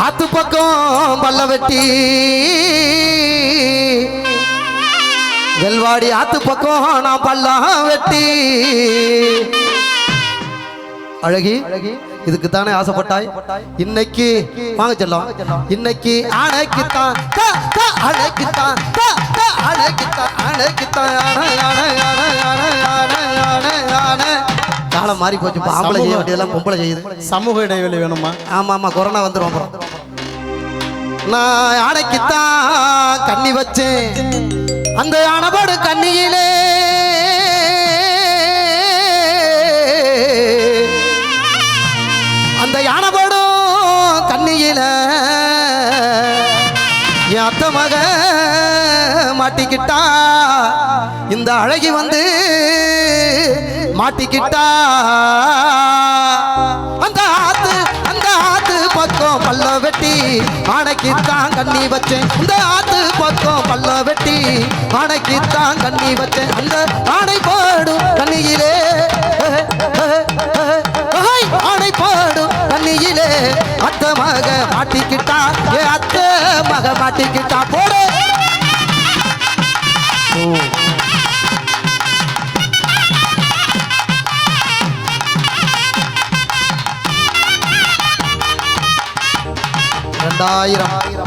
ஆத்து பக்கம் பல்ல வெட்டி வெல்வாடி ஆத்து பக்கம் நான் பல்லாம் வெட்டி அழகி இதுக்கு தானே ஆசைப்பட்டாய் இன்னைக்கு வாங்க செல்லம் இன்னைக்கு அணைக்குத்தான் அணைக்குத்தான் அணைக்குத்தான் காலம் மாறி போச்சு ஆம்பளை செய்ய வேண்டியதெல்லாம் பொம்பளை செய்யுது சமூக இடைவெளி வேணுமா ஆமா ஆமா கொரோனா வந்துடும் அப்புறம் நான் யானைக்குத்தான் கண்ணி வச்சேன் அந்த யானைபாடு கண்ணியிலே அந்த யானைபாடும் கண்ணியில என் அத்தை மக மாட்டிக்கிட்டா இந்த அழகி வந்து மாட்டிக்கிட்டா அந்த ஆத்து பக்கம் பல்ல வெட்டி ஆனைக்குத்தான் கண்ணி வச்சேன் இந்த ஆத்து பக்கம் பல்ல வெட்டி ஆனைக்குத்தான் கண்ணி வச்சேன் அந்த ஆனை போடும் கண்ணியிலே ஆனை போடும் கண்ணியிலே அத்தை மக மாட்டிக்கிட்டா அத்தை மக மாட்டிக்கிட்டா போடு $2000